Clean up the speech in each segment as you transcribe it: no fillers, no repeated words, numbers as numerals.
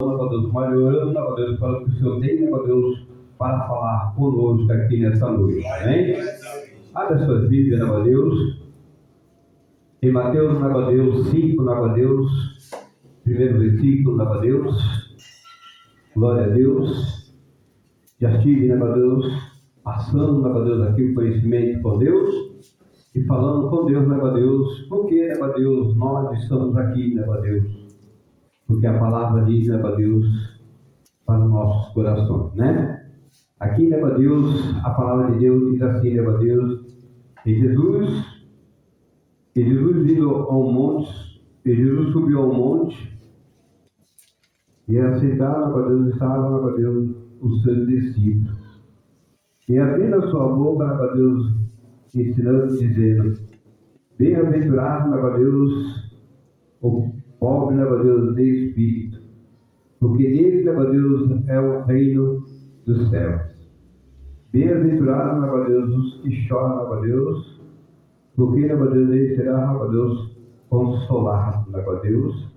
Deus, mas orando, Deus, para que o Senhor tenha, Deus, para falar conosco aqui nessa noite, amém? Abra suas Bíblias, Deus, em Mateus, Deus, 5, Deus, primeiro versículo, Deus, glória a Deus, já estive, Deus, passando, Deus, aqui o conhecimento com Deus, e falando com Deus, Deus, porque, Deus, nós estamos aqui, Deus, porque a palavra diz, Deus, para os nossos corações, né? Aqui, Deus, a palavra de Deus diz assim, Deus, que Jesus vindo ao monte, e Jesus subiu ao monte, e aceitaram, Deus, estavam, Deus, os seus discípulos. E abrindo a sua boca, Deus, ensinando, dizendo, bem-aventurado, Deus, o pobre, Deus, de espírito, porque dele, Deus, é o reino dos céus. Bem-aventurado, Deus, os que choram, Deus, porque, Deus, ele será, Deus, consolado, Deus.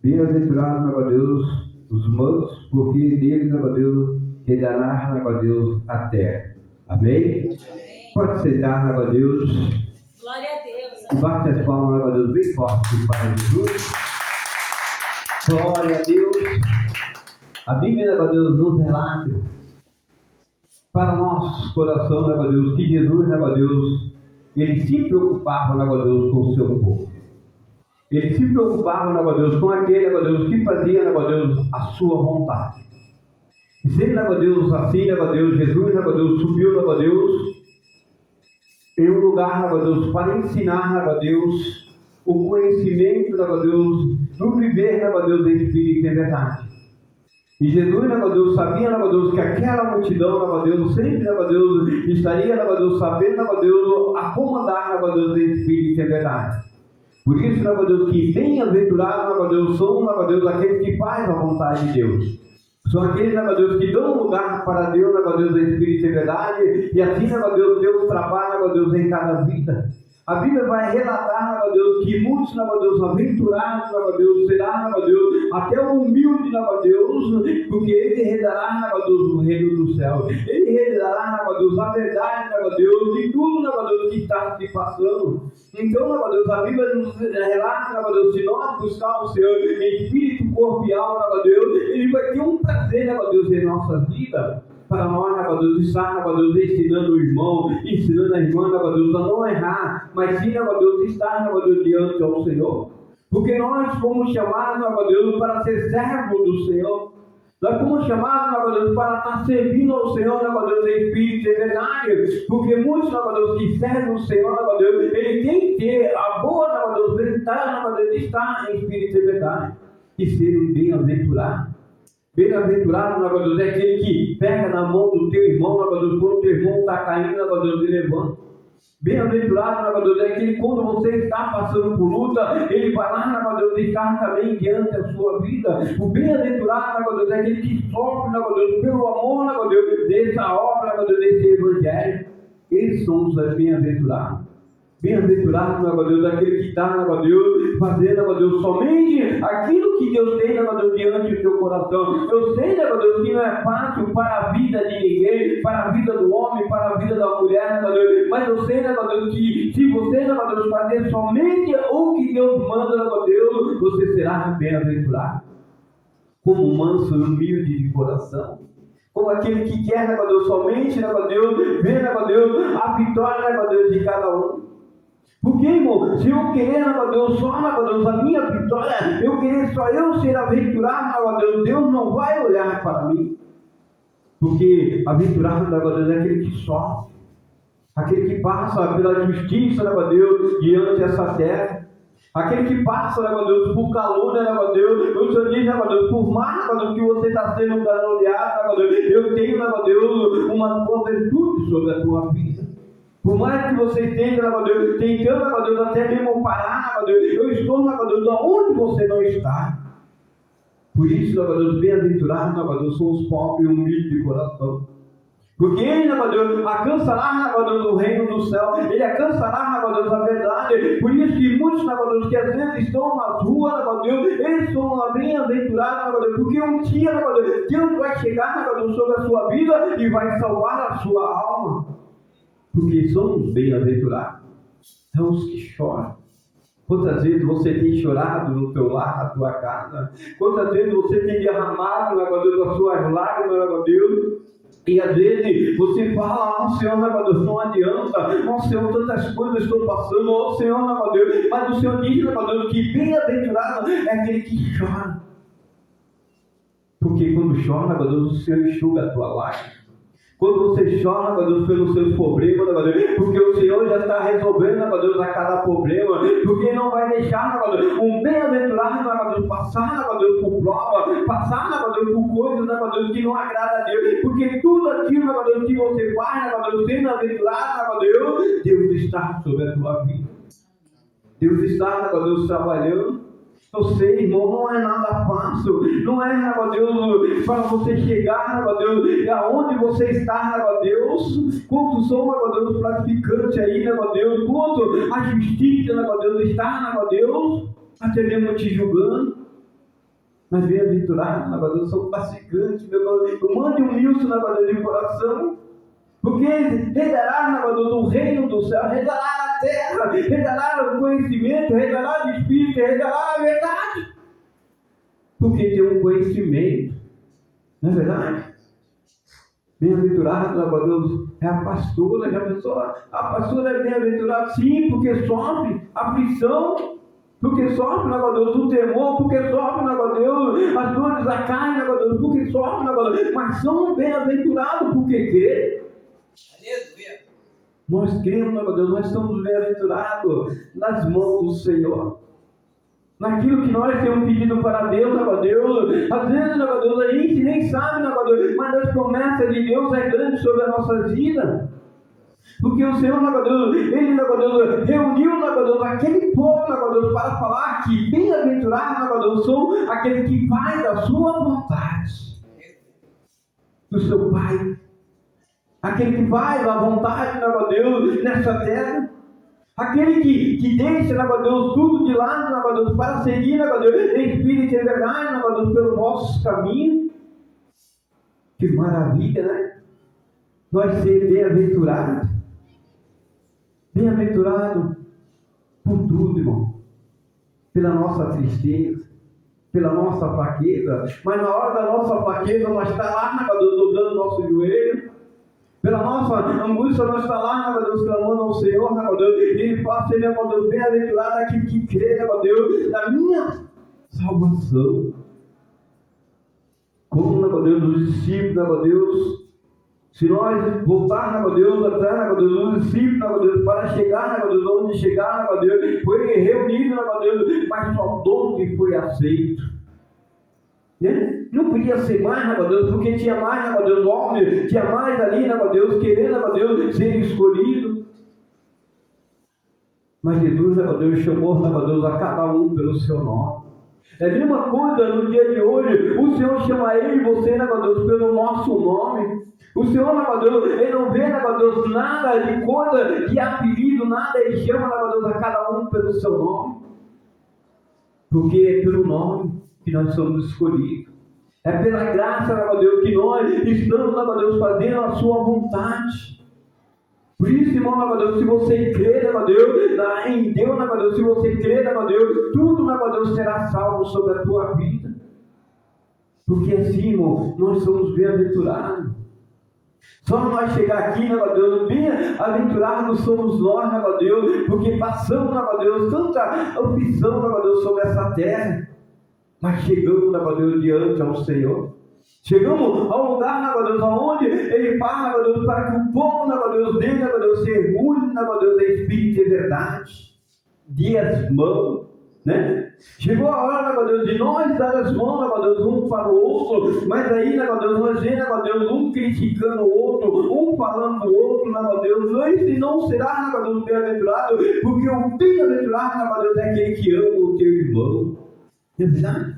Bem-aventurado, Deus, os mansos, porque dele, Deus, herdará, Deus, a terra. Amém? Pode sentar, Deus. Glória a Deus. E bate as palmas, Deus, bem forte para Jesus. Glória a Deus. A Bíblia, Deus, nos relata para o nosso coração, Deus, que Jesus, Deus, ele se preocupava, Deus, com o seu povo. Ele se preocupava, Deus, com aquele, Deus, que fazia, Deus, a sua vontade. E sendo, Deus, assim, Deus, Jesus, Deus, subiu, Deus, em um lugar, Deus, para ensinar, Deus, o conhecimento, Deus, do viver, Deus, em espírito e verdade. E Jesus, Deus, sabia, Deus, que aquela multidão, Deus, sempre, Deus, estaria, Deus, sabendo, Deus, acomodar, Deus, em espírito e verdade. Por isso, Deus, que bem-aventurados, Deus, são, Deus, aqueles que fazem a vontade de Deus. São aqueles, Deus, que dão lugar para Deus, Deus, em espírito e verdade, e assim, Deus trabalha, Deus, em cada vida. A Bíblia vai relatar, Deus, que muitos, Deus, aventurados, Deus, será, Deus, até o humilde, Deus, porque ele herdará, Deus, o reino do céu. Ele herdará, Deus, a verdade, Deus, de tudo, Deus, que está se passando. Então, Deus, a Bíblia nos relata, Deus, se nós buscarmos o Senhor em espírito, corpo e alma, Deus, ele vai ter um prazer, Deus, em nossa vida. Para nós, Deus, estar, Deus, ensinando o irmão, ensinando a irmã, Deus, a não errar, mas sim, Deus, estar, Deus, diante ao Senhor. Porque nós fomos chamados, Deus, para ser servos do Senhor. Nós fomos chamados, Deus, para estar servindo ao Senhor, Deus, em espírito e verdade. Porque muitos, Deus, que servem o Senhor, Deus, ele tem que ter a boa, Deus, vontade, Deus, de estar em espírito e verdade. E ser um bem-aventurado. Bem-aventurado, Deus, é aquele que pega na mão do teu irmão, Deus, quando o teu irmão está caindo, Deus, ele levanta. Bem-aventurado, Deus, é aquele que quando você está passando por luta, ele vai lá, Deus, estar também diante da sua vida. O bem-aventurado, Deus, é aquele que sofre, Deus, pelo amor, Deus, dessa obra, Deus, desse evangelho. Eles são os bem-aventurados. Bem-aventurado, Deus, aquele que está, Deus, fazendo, Deus, somente aquilo que Deus tem, Deus, diante do teu coração. Eu sei, Deus, que não é fácil para a vida de ninguém, para a vida do homem, para a vida da mulher, Deus, mas eu sei, Deus, que se você, Deus, fazer somente o que Deus manda, Deus, você será bem-aventurado. Como manso e humilde de coração. Como aquele que quer, Deus, somente, Deus, ver, Deus, a vitória, Deus, de cada um. Porque, irmão, se eu querer, Deus, só, Deus, a minha vitória, eu querer só eu ser aventurado, Deus não vai olhar para mim. Porque aventurado, Deus, é aquele que sofre, aquele que passa pela justiça, Deus, diante dessa terra, aquele que passa, Deus, por calúnia, Deus, o Senhor diz, Deus, por mais, Deus, que você está sendo caluniado, Deus, eu tenho, Deus, uma cobertura sobre a tua vida. Por mais que você esteja, Deus, tentando, Deus, até mesmo parar, Deus, eu estou, Deus, onde você não está. Por isso, Deus, bem-aventurado, Deus, são os pobres e humildes de coração. Porque ele, meu Deus, alcançará, meu Deus, o reino do céu. Ele alcançará, meu Deus, a verdade. Por isso que muitos, meu Deus, que às vezes estão nas ruas, meu Deus, eles são bem-aventurados, meu Deus, porque um dia, meu Deus, Deus vai chegar, meu Deus, sobre a sua vida e vai salvar a sua alma. Porque somos bem-aventurados. São os que choram. Quantas vezes você tem chorado no teu lar, na tua casa? Quantas vezes você tem derramado, meu Deus, as suas lágrimas, meu Deus? E às vezes você fala, Senhor, meu Deus, não adianta, Senhor, tantas coisas estou passando, Senhor, meu Deus, mas o Senhor diz, meu Deus, que bem-aventurado é aquele que chora. Porque quando chora, meu Deus, o Senhor enxuga a tua lágrima. Quando você chora, meu Deus, pelos seus problemas, meu Deus, porque o Senhor já está resolvendo, meu Deus, a cada problema, porque Ele não vai deixar, meu Deus, um bem-aventurado, meu Deus, passar, meu Deus, por prova, passar, meu Deus, por coisas, meu Deus, que não agrada a Deus, porque tudo aquilo, meu Deus, que você faz, meu Deus, sendo aventurado, meu Deus está sobre a tua vida. Deus está, meu Deus, trabalhando. Eu sei, irmão, não é nada fácil, não é, meu Deus, para você chegar, meu Deus, aonde você está, meu Deus, quantos são, meu Deus, classificantes aí, meu Deus, quanto a justiça, meu Deus, está, meu Deus, até mesmo te julgando, mas bem-aventurado, meu Deus, são classificantes, meu Deus, mande um Wilson, meu Deus, de coração, porque redará, meu Deus, o reino do céu, redará a terra, redará o conhecimento, redará o Espírito, redará a verdade. Porque tem um conhecimento, não é verdade? Bem-aventurado, meu Deus, é a pastora, já pensou? A pastora é bem-aventurada, sim, porque sofre aflição, porque sofre, meu Deus, o temor, porque sofre, meu Deus, as dores da carne, meu Deus, porque sofre, meu Deus, mas são bem-aventurados, porque crê. Aleluia. Nós cremos, meu Deus, nós estamos bem-aventurados nas mãos do Senhor. Naquilo que nós temos pedido para Deus, meu Deus. Às vezes, meu Deus, a gente nem sabe, meu Deus, mas as promessas de Deus é grande sobre a nossa vida. Porque o Senhor, meu Deus, Ele, meu Deus, reuniu, meu Deus, aquele povo, meu Deus, para falar que bem-aventurados, meu Deus, são aqueles que fazem a sua vontade. Do seu Pai. Aquele que faz a vontade, meu Deus, nessa terra. Aquele que deixa, meu Deus, tudo de lado, meu Deus, para seguir, meu Deus, em espírito e verdade, meu Deus, pelo nosso caminho. Que maravilha, né? Nós ser bem-aventurados. Bem-aventurado por tudo, irmão. Pela nossa tristeza, pela nossa fraqueza. Mas na hora da nossa fraqueza, nós está lá, meu Deus, dobrando nosso joelho. Pela nossa angústia, nós está lá, meu Deus, clamando ao Senhor, meu Deus. E Ele fala, Senhor, meu Deus, bem-aventurado aquele que crê, meu Deus, na minha salvação. Como, meu Deus, os discípulos, meu Deus, se nós voltarmos, meu Deus, atrás, meu Deus, os discípulos, meu Deus, para chegar, meu Deus, onde chegar, meu Deus, foi reunido, meu Deus, mas só 12 foi aceito. Né? Não podia ser mais, meu Deus, porque tinha mais, meu Deus, homem, tinha mais ali, meu Deus, querendo, meu Deus, ser escolhido. Mas Jesus, meu Deus, chamou, meu Deus, a cada um pelo seu nome. É a mesma coisa no dia de hoje, o Senhor chama eu e você, meu Deus, pelo nosso nome. O Senhor, meu Deus, Ele não vê, meu Deus, nada de coisa, de apelido, nada, Ele chama, meu Deus, a cada um pelo seu nome. Porque é pelo nome que nós somos escolhidos. É pela graça, meu Deus, que nós estamos, meu Deus, fazendo a sua vontade. Por isso, irmão, meu Deus, se você crer, meu Deus, em Deus, meu Deus, se você crer, meu Deus, tudo, meu Deus, será salvo sobre a tua vida. Porque assim, irmão, nós somos bem-aventurados. Só nós chegar aqui, meu Deus, bem-aventurados somos nós, meu Deus, porque passamos, meu Deus, tanta opção, meu Deus, sobre essa terra. Mas chegamos, meu Deus, diante ao Senhor. Chegamos ao lugar, meu Deus, aonde Ele fala, meu Deus, para que o povo, meu Deus, dele, meu Deus, se reúne, meu Deus, em espírito e verdade. Dê as mãos, né? Chegou a hora, meu Deus, de nós dar as mãos, meu Deus, um para o outro, mas aí, meu Deus, nós vemos, meu Deus, um criticando o outro, um falando do outro, meu Deus, esse não será, meu Deus, bem-aventurado, porque o bem-aventurado, meu Deus, é aquele que ama o teu irmão. É verdade?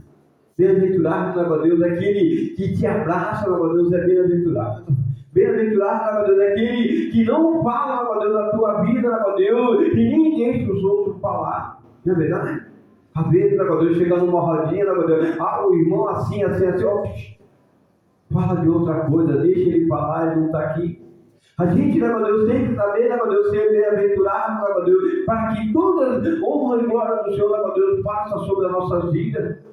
Bem-aventurado, meu Deus, aquele que te abraça, meu Deus, é bem-aventurado. Bem-aventurado, Deus, é aquele que não fala, Deus, da tua vida, Deus, e nem deixa os outros falar. Não é verdade? Às vezes, Deus, chega numa rodinha, Deus, o irmão assim, ó, fala de outra coisa, deixa ele falar, ele não está aqui. A gente, Deus, tem que saber, Deus, ser bem-aventurado, Deus, para que toda honra e glória do Senhor, Deus, passa sobre as nossas vidas.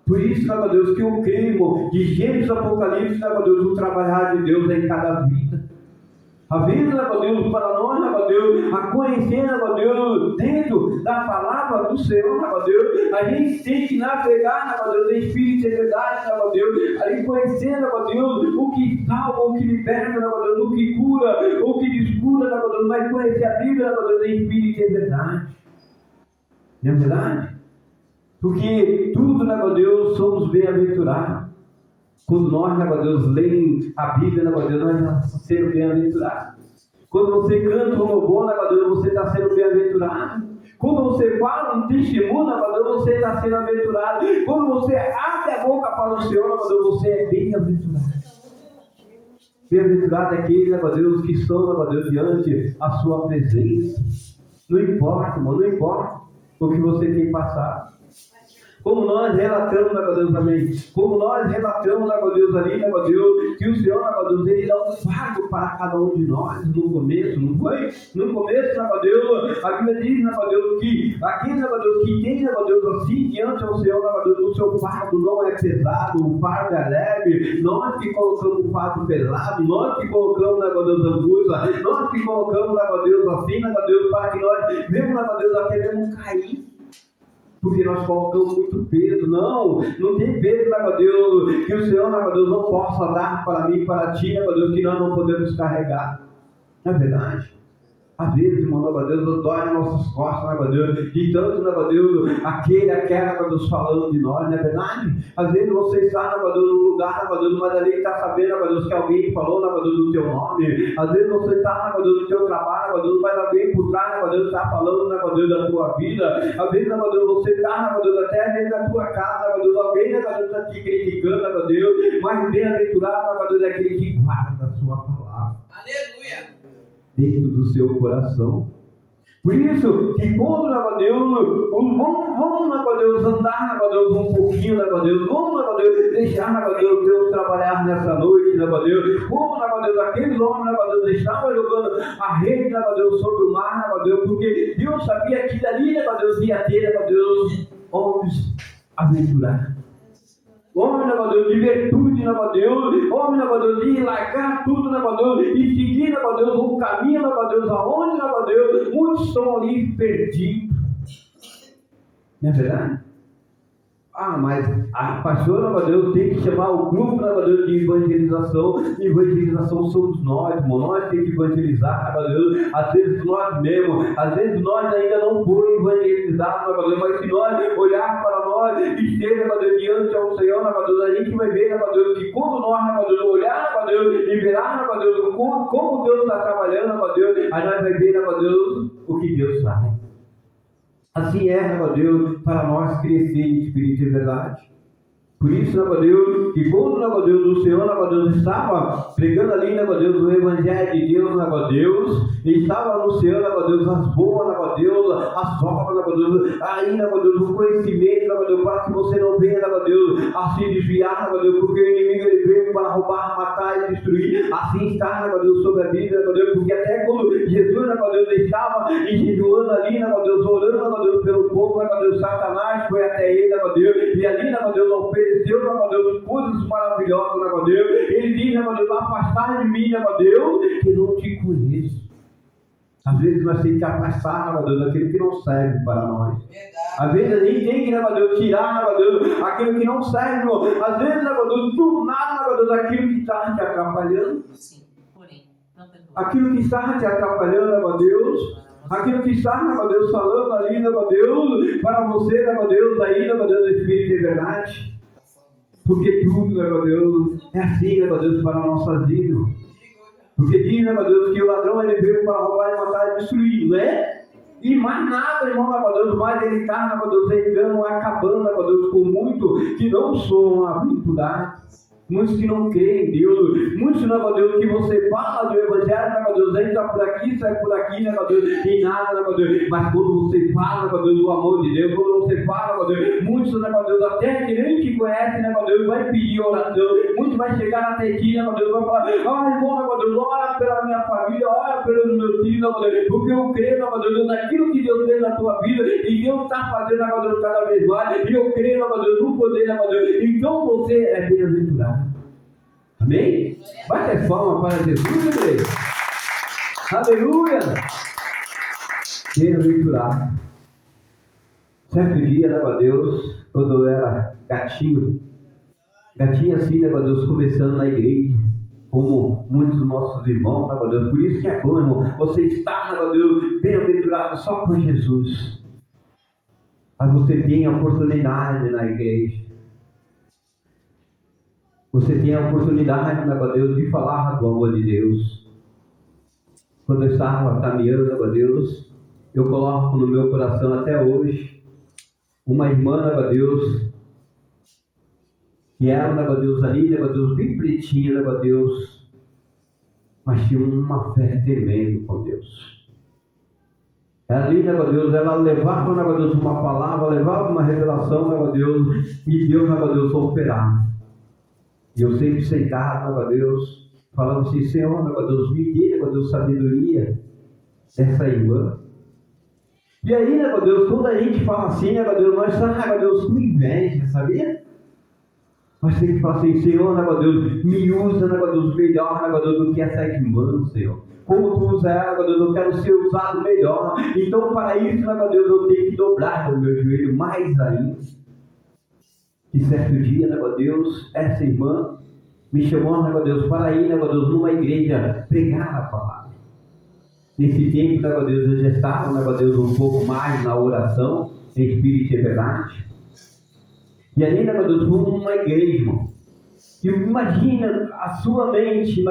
Por isso, Deus, que eu creio de Gênesis e Apocalipse, Deus, o trabalhar de Deus em cada vida. A vida, Deus, para nós, Deus, a conhecer, Deus, dentro da palavra do Senhor, Deus, a gente tem que navegar, Deus, em espírito e verdade, Deus, aí conhecendo, Deus, o que salva, o que liberta, Deus, o que cura, o que descura, Deus, vai conhecer a Bíblia, Deus, em espírito e verdade. Não é verdade? Porque tudo, Deus, somos bem-aventurados. Quando nós, Deus, lemos a Bíblia, Deus, nós estamos sendo bem-aventurados. Quando você canta um louvor, Deus, você está sendo bem-aventurado. Quando você fala um testemunho, Deus, você está sendo aventurado. Quando você abre a boca para o Senhor, Deus, você é bem-aventurado. Bem-aventurado é aquele, Deus, que estão, Deus, diante a sua presença. Não importa, irmão, não importa o que você tem passado. Como nós relatamos, Deus, amém. Como nós relatamos, Deus, ali, Deus, que o Senhor, Deus, ele dá um fardo para cada um de nós no começo, não foi? No começo, Deus, a Bíblia diz, Deus, que aquele, Deus, que tem, Deus, assim diante ao Senhor, Deus, o seu fardo não é pesado, o fardo é leve. Nós que colocamos o fardo pesado, nós que colocamos, Deus, angústia, nós que colocamos, Deus, assim, Deus, para que nós vemos, Deus, até mesmo cair. Porque nós colocamos muito peso. Não tem peso, Deus, que o Senhor, Deus, não possa dar para mim, para ti, Deus, que nós não podemos carregar. Não é verdade? Às vezes, irmão, Deus, dói nas nossas costas, Deus, de tanto, Deus, aquela, Deus, falando de nós, não é verdade? Às vezes você está, Deus, num lugar, Deus, mas ali está sabendo, Deus, que alguém falou, Deus, do teu nome. Às vezes você está, Deus, no teu trabalho, Deus, mas alguém por trás, Deus, está falando, Deus, da tua vida. Às vezes, Deus, você está, Deus, até dentro da tua casa, Deus, alguém, Deus, está te criticando, Deus, mas bem-aventurado, Deus, é aquele que guarda a sua palavra. Aleluia! Dentro do seu coração. Por isso, que quando, Deus, vamos, Deus, andar, Deus, um pouquinho, Deus, vamos, Deus, deixar, Deus trabalhar nessa noite, Deus, como, Deus, aqueles homens, Deus, estavam jogando a rede, Deus, sobre o mar, Deus, porque Deus sabia que dali, Deus, ia ter, Deus, homens aventurados. Homem, Deus, de virtude, Deus, homem, Deus, de largar tudo, Deus, e seguir, Deus, um caminho, Deus, aonde, Deus, muitos estão ali perdidos. Não é verdade? Mas a pastora, Deus, tem que chamar o grupo, Deus, de evangelização. Evangelização somos nós, irmão. Nós temos que evangelizar, Deus. Às vezes nós mesmos, às vezes nós ainda não fomos evangelizados, Deus, mas se nós olhar para nós e esteja, Deus, diante ao Senhor, Deus, a gente vai ver, Deus, que quando nós, Deus, olhar, Deus, e verá, Deus, como Deus está trabalhando, Deus, aí nós vai ver, Deus, o que Deus faz. Assim é, Deus, para nós crescer em espírito e verdade. Por isso, Deus, que quando, Deus, o Senhor, Deus, estava pregando ali, Deus, o Evangelho de Deus, Deus, e estava anunciando, Deus, as boas, Deus, as obras, Deus, ainda, Deus, o conhecimento, Deus, para que você não venha, Deus, a se desviar, Deus, porque o inimigo ele veio para roubar, matar e destruir. Assim está, Deus, sobre a Bíblia, Deus, porque até quando Jesus, Deus, estava enjejuando ali, Deus, orando, Deus, pelo povo, Deus, Satanás foi até ele, Deus, e ali, Deus, não fez Deus, Deus, coisas maravilhosas, Deus. Ele diz, Deus, afastar de mim, Deus, que não te conheço. Às vezes nós temos que afastar, Deus, aquilo que não serve para nós. Às vezes a gente tem que, Deus, tirar, Deus, aquilo que não serve. Às vezes, Deus, tornar, Deus, aquilo que está te atrapalhando. Sim, porém, aquilo que está te atrapalhando, Deus. Aquilo que está, Deus, falando ali, Deus, para você, Deus, aí, Deus, Espírito e verdade. Porque tudo, Deus, é assim, Deus, para a nossa vida. Porque diz, Deus, que o ladrão ele veio para roubar e matar e destruir, não é? E mais nada, irmão, Deus, mais ele está, Deus, entrando, acabando, Deus, com muito que não são aventurados. muitos que não creem em Deus, muitos, negócio de Deus, que você fala do Evangelho, negócio de Deus, entra por aqui, sai por aqui, negócio de Deus, tem nada, negócio de Deus, mas quando você fala, negócio de Deus, do amor de Deus, quando você fala, negócio de Deus, muitos, negócio de Deus, até que nem te conhece, negócio de Deus, vai pedir oração, muitos vai chegar até ti, negócio de Deus, vai falar, irmão, negócio de Deus, ora pela minha família, ora pelos meus filhos, negócio de Deus, porque eu creio, negócio de Deus, naquilo que Deus fez na tua vida, e Deus está fazendo, negócio de Deus, cada vez mais, e eu creio, negócio de Deus, no poder, negócio de Deus, então você é bem-aventurado. Amém? Bate palma para Jesus, igreja. Aleluia! Bem-aventurado. Certo dia, negócio de Deus, quando eu era gatinho assim, negócio de Deus, começando na igreja, como muitos dos nossos irmãos, negócio de Deus, por isso que é bom, irmão, você está, negócio de Deus, bem-aventurado só com Jesus. Mas você tem a oportunidade na igreja. Você tem a oportunidade, negócio de Deus, de falar do amor de Deus. Quando eu estava caminhando, negócio de Deus, eu coloco no meu coração até hoje uma irmã, negócio de Deus, que era, negócio de Deus, ali, negócio de Deus, bem pretinha, negócio de Deus, mas tinha uma fé tremenda com Deus. Ali, negócio de Deus, ela levava, negócio de Deus, uma palavra, levava uma revelação, negócio de Deus, e Deus, negócio de Deus, operava. E eu sempre sentado, negócio de Deus, falando assim, Senhor, negócio de Deus, me dê, negócio de Deus, sabedoria dessa irmã. E aí, negócio de Deus, quando a gente fala assim, negócio de Deus, nós estamos, negócio de Deus, com inveja, sabia? Nós temos que falar assim, Senhor, negócio de Deus, me usa, negócio de Deus, melhor, negócio de Deus, do que essa irmã, Senhor. Como tu usa ela, negócio de Deus, eu quero ser usado melhor. Então, para isso, negócio de Deus, eu tenho que dobrar o meu joelho mais ainda. E certo dia, negócio de Deus, essa irmã me chamou, negócio de Deus, para ir, negócio de Deus, numa igreja, pregar a palavra. Nesse tempo, negócio de Deus, eu já estava, negócio de Deus, um pouco mais na oração, em espírito e verdade. E ali, negócio de Deus, fomos numa igreja, irmão. E imagina a sua mente,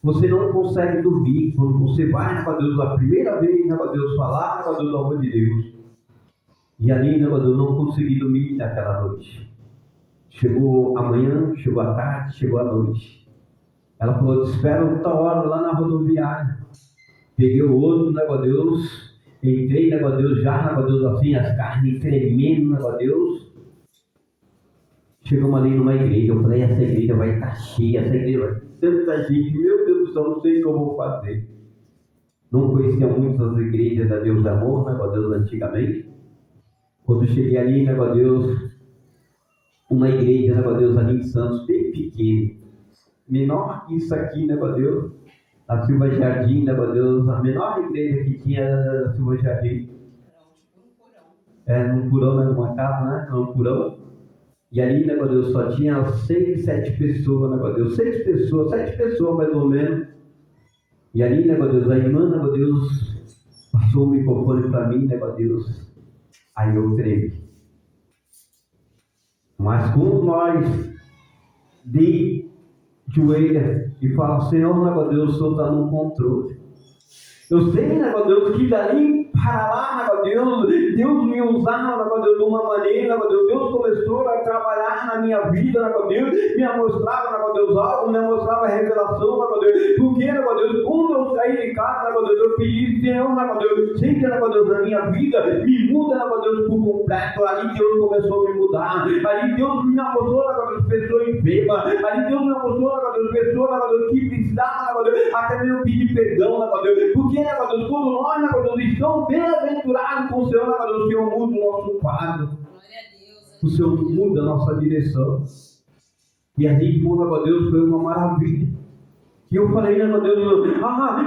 você não consegue dormir quando você vai, negócio de Deus, a primeira vez, negócio de Deus, falar, negócio de Deus, do amor de Deus. E ali, negócio de Deus, não consegui dormir naquela noite. Chegou a manhã, chegou a tarde, chegou a noite. Ela falou, te espero outra hora lá na rodoviária. Peguei o outro, negócio de Deus, entrei, negócio de Deus, já, negócio de Deus, assim, as carnes tremendo, negócio de Deus. Chegamos ali numa igreja, eu falei, essa igreja vai estar cheia, essa igreja vai ter tanta gente, meu Deus do céu, não sei o que eu vou fazer. Não conhecia muitas igrejas da Deus de Amor, negócio de Deus, antigamente. Quando eu cheguei ali, negócio de Deus, uma igreja, negócio de Deus, ali em Santos, bem pequena, menor que isso aqui, negócio de Deus, a Silva Jardim, negócio de Deus, a menor igreja que tinha era da Silva Jardim. Num porão, né, numa casa, né, num porão. E ali, negócio de Deus, só tinha 6, 7 pessoas, negócio de Deus, 7 pessoas mais ou menos. E ali, negócio de Deus, a irmã, negócio de Deus, passou o microfone para mim, negócio de Deus. Aí eu tremi. Mas quando nós de joelho e fala, Senhor, negócio de Deus, o Senhor está no controle. Eu sei, negócio de Deus, que dali para lá, negócio de Deus, Deus me usava, negócio de Deus, de uma maneira, negócio de Deus, Deus começou a trabalhar na minha vida, negócio de Deus, me mostrava, negócio de Deus, algo, me mostrava a revelação, negócio de Deus, porque, negócio de Deus, quando eu saí de casa, negócio de Deus, eu pedi, Senhor, negócio de Deus, sempre, negócio de Deus, na minha vida, me muda, negócio de Deus, por completo. Ali Deus começou a me mudar, ali Deus me mostrou, negócio de Deus, pessoas enfermas, ali Deus me mostrou, negócio de Deus, pessoas, negócio de Deus, que precisavam, negócio de Deus, até mesmo pedir perdão, negócio de Deus, porque, negócio de Deus, quando nós, negócio de Deus, estamos bem-aventurados com o Senhor, negócio de Deus, o Senhor muda o nosso quadro, o Senhor muda a nossa direção. E ali, negócio de Deus, foi uma maravilha. E eu falei, negócio de Deus,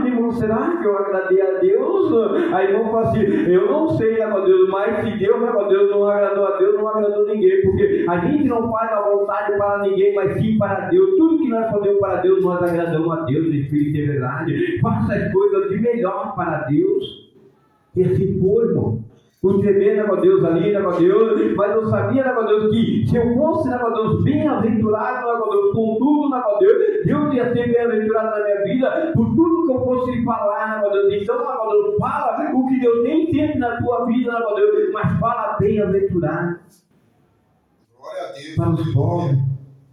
irmão, será que eu agradei a Deus? Aí o irmão falou assim, eu não sei, negócio de Deus, mas se Deus, negócio de Deus, não agradou a Deus, não agradou ninguém, porque a gente não faz a vontade para ninguém, mas sim para Deus. Tudo que nós fazemos para Deus, nós agradamos a Deus, em espírito e verdade. Faça as coisas de melhor para Deus. E assim foi, irmão. O tremer, negócio de Deus, ali, negócio de Deus, mas eu sabia, negócio de Deus, que se eu fosse, negócio de Deus, bem-aventurado, negócio de Deus, com tudo, negócio de Deus, Deus ia ser bem-aventurado na minha vida, por tudo que eu fosse falar, negócio de Deus. Então, negócio de Deus, fala o que Deus tem sempre na tua vida, negócio de Deus, mas fala bem-aventurado. Glória a Deus. Para os pobres,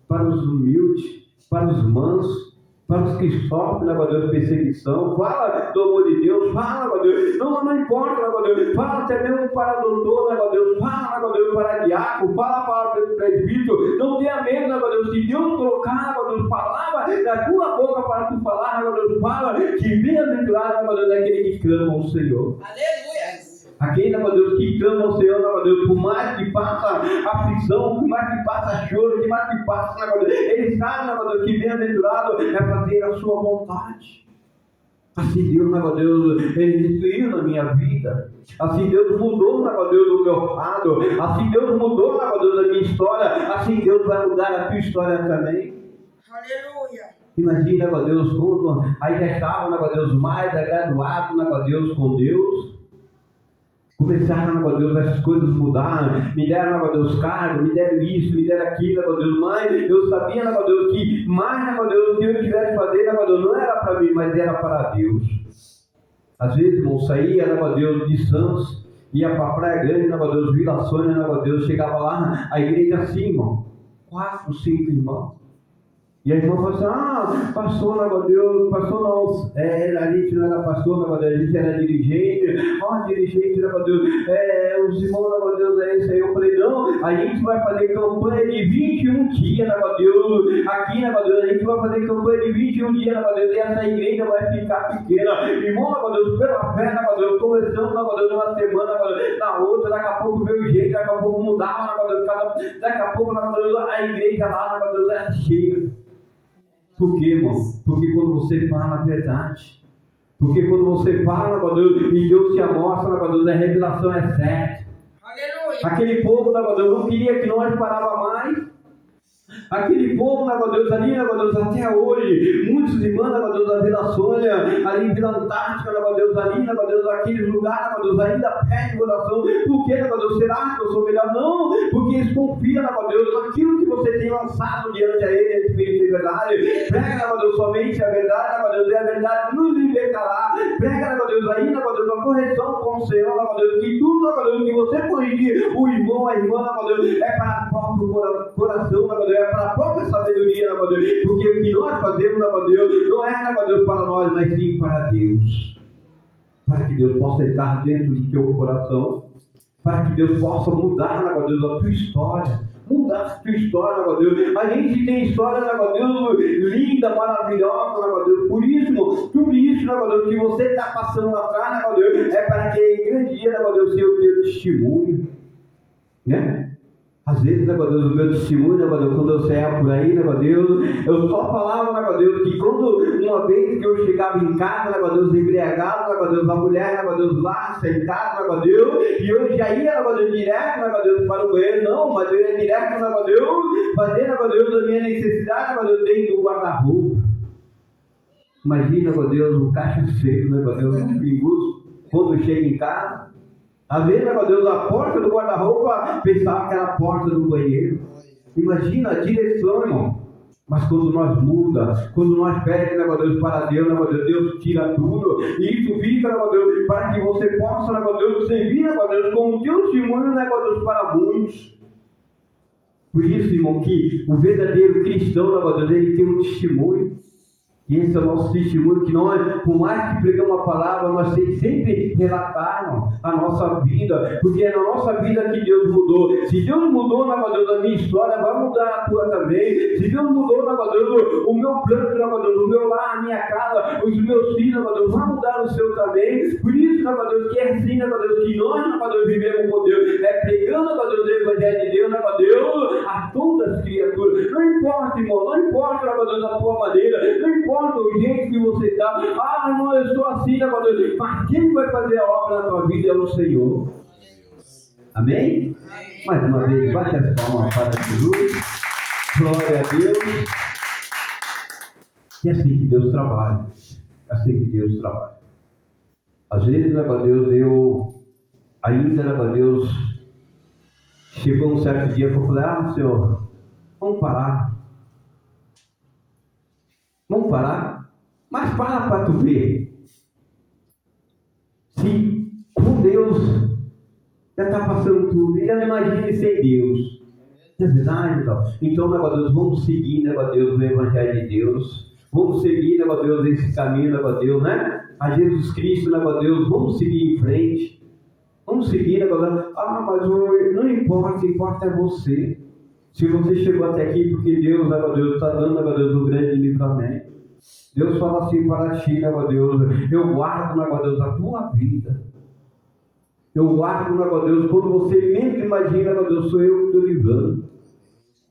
para os humildes, para os mansos, para os que sofrem, né, Deus, perseguição. Fala do amor de Deus, fala, meu Deus, não importa, né, meu Deus, fala até mesmo para doutor, né, meu Deus, fala, né, meu Deus, para diácono, fala para o presbítero, não tenha medo, né, meu Deus, se Deus colocar, meu Deus, palavra na tua boca para tu falar, meu Deus, fala, que bem-aventurado, né, meu Deus, é aquele que clama ao Senhor. Aleluia. Aquele, meu Deus, que clama ao Senhor, meu Deus, por mais que passa aflição, por mais que passa choro, por mais que passa, meu Deus, ele sabe, meu Deus, que bem-aventurado é fazer a sua vontade. Assim Deus, meu Deus, ele destruiu na minha vida. Assim Deus mudou, meu Deus, do meu lado. Assim Deus mudou, meu Deus, da minha história. Assim Deus vai mudar a tua história também. Aleluia. Imagina, meu Deus, quando aí já estavam, meu Deus, mais graduados, meu Deus, com Deus. Começaram, meu Deus, as coisas mudaram, me deram, meu Deus, cargo, me deram isso, me deram aquilo, meu Deus, mas eu sabia, meu Deus, que mais, meu Deus, que eu tivesse fazer, meu Deus, não era para mim, mas era para Deus. Às vezes, irmão, saía, meu Deus, de Santos, ia para a Praia Grande, meu Deus, Vila Sônia, meu Deus, chegava lá, a igreja assim, irmão, 4, 5 irmãos. E a irmã falou assim, pastor, meu Deus, pastor não, a gente não era pastor, meu Deus, a gente era dirigente, dirigente, meu Deus, os irmãos, meu Deus, é isso aí. Eu falei, não, a gente vai fazer campanha de 21 dias, meu Deus, aqui, meu Deus, a gente vai fazer campanha de 21 dias, meu Deus, e essa igreja vai ficar pequena. Irmão, meu Deus, pela fé, meu Deus, começamos, meu Deus, numa semana, meu Deus, na outra, daqui a pouco veio o jeito, daqui a pouco mudava, meu Deus, daqui a pouco, meu Deus, a igreja lá, meu Deus, era cheia. Por quê, irmão? Porque quando você fala a verdade, porque quando você fala, meu Deus, e Deus te amostra, meu Deus, a revelação é certa. Aleluia. Aquele povo, meu Deus, não queria que nós parava mais. Aquele povo, meu Deus, ali, meu Deus, até hoje, muitos irmãos, meu Deus, da Vila Sônia, ali em Vila Antártica, meu Deus, ali, meu Deus, aqueles lugares, meu Deus, ainda pedem oração. Por quê, meu Deus? Será que eu sou melhor? Não, porque eles confiam, meu Deus, naquilo que você tem lançado diante a ele, Espírito de verdade. Prega, meu Deus, somente a verdade, meu Deus, e a verdade nos libertará. Prega, meu Deus, ainda, meu Deus, a correção com o Senhor, meu Deus, que tudo, meu Deus, que você corrigir o irmão, a irmã, meu Deus, é para o próprio coração, meu Deus, é para a própria sabedoria, meu Deus, porque o que nós fazemos, meu Deus, não é, meu Deus, para nós, mas sim para Deus. Para que Deus possa estar dentro do teu coração, para que Deus possa mudar, meu Deus, a tua história. Mudar a tua história, meu Deus. A gente tem história, meu Deus, linda, maravilhosa, meu Deus. Por isso, tudo isso, meu Deus, que você está passando atrás, meu Deus, é para que grande dia, meu Deus, seja o teu testemunho, né? Às vezes, meu Deus, o meu testemunho, meu Deus, quando eu saía por aí, meu Deus, eu só falava, meu Deus, que quando uma vez que eu chegava em casa, meu Deus, embriagado, meu Deus, a mulher, meu Deus, lá, sentada, meu Deus, e eu já ia, meu Deus, direto, meu Deus, para o banheiro, não, mas eu ia direto, meu Deus, fazer, meu Deus, a minha necessidade, meu Deus, dentro do guarda-roupa. Imagina, meu Deus, um cachaceiro, né, meu Deus, um pinguço, quando chega em casa. Às vezes, meu Deus, a porta do guarda-roupa pensava que era a porta do banheiro. Imagina a direção, irmão. Mas quando nós mudamos, quando nós pedimos, meu Deus, para Deus, meu Deus, Deus tira tudo. E isso fica, meu Deus, para que você possa, meu Deus, servir, meu Deus, como testemunho, meu Deus, para muitos. Por isso, irmão, que o verdadeiro cristão, meu Deus, ele tem um testemunho. E esse é o nosso testemunho, que nós, por mais que pregamos a palavra, nós temos que sempre relatar a nossa vida, porque é na nossa vida que Deus mudou. Se Deus mudou, meu Deus, a minha história, vai mudar a tua também. Se Deus mudou, meu Deus, o meu plano, meu Deus, o meu lar, a minha casa, os meus filhos, meu Deus, vai mudar o seu também. Por isso, meu Deus, que é assim, meu Deus, que nós, meu Deus, vivemos com Deus, é pregando, meu Deus, o Evangelho de Deus, meu Deus, a todas as criaturas. Não importa, irmão, não importa, meu Deus, a tua maneira, não importa o jeito que você está, irmão, eu estou assim, meu Deus, mas quem vai fazer a obra na tua vida é o Senhor. Amém? Mais uma vez, bate as palmas para Jesus, glória a Deus. E é assim que Deus trabalha, é assim que Deus trabalha. Às vezes, meu Deus, meu Deus, chegou um certo dia que eu falei, Senhor, vamos parar. Vamos parar? Mas para tu ver. Se com Deus já está passando tudo, e já não imagine sem Deus. Não é verdade, então, negócio de Deus, vamos seguir, negócio de Deus, o Evangelho de Deus. Vamos seguir, negócio de Deus, esse caminho, negócio de Deus, né? A Jesus Cristo, negócio de Deus, vamos seguir em frente. Vamos seguir, negócio de Deus. Mas não importa, o que importa é você. Se você chegou até aqui, porque Deus, negócio de Deus, está dando, negócio de Deus, um grande livramento. Deus fala assim para ti, negócio de Deus, eu guardo, negócio de Deus, a tua vida. Eu guardo, negócio de Deus, quando você menos imagina, negócio de Deus, sou eu que estou livrando.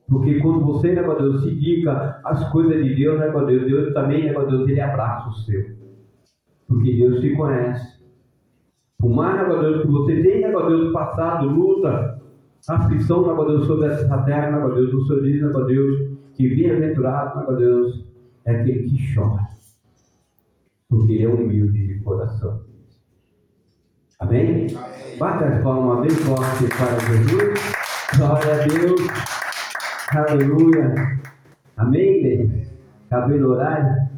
Porque quando você, negócio de Deus, se dedica às coisas de Deus, negócio de Deus, Deus também, negócio de Deus, Ele abraça o seu. Porque Deus te conhece. Por mais, negócio de Deus, que você tem, negócio de Deus, passado, luta, aflição, negócio de Deus, sobre essa terra, negócio de Deus, o Senhor diz, negócio de Deus, que bem-aventurado, negócio de Deus, é aquele que chora. Porque ele é humilde de coração. Amém? Bate as palmas bem forte para Jesus. Glória a Deus. Aleluia. Amém, bem? Acabei no horário?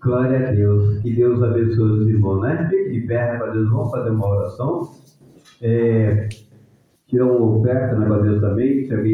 Glória a Deus. Que Deus abençoe os irmãos, né? Fique de pé, para Deus. Vamos fazer uma oração. Tirar uma oferta, né, para Deus também. Se alguém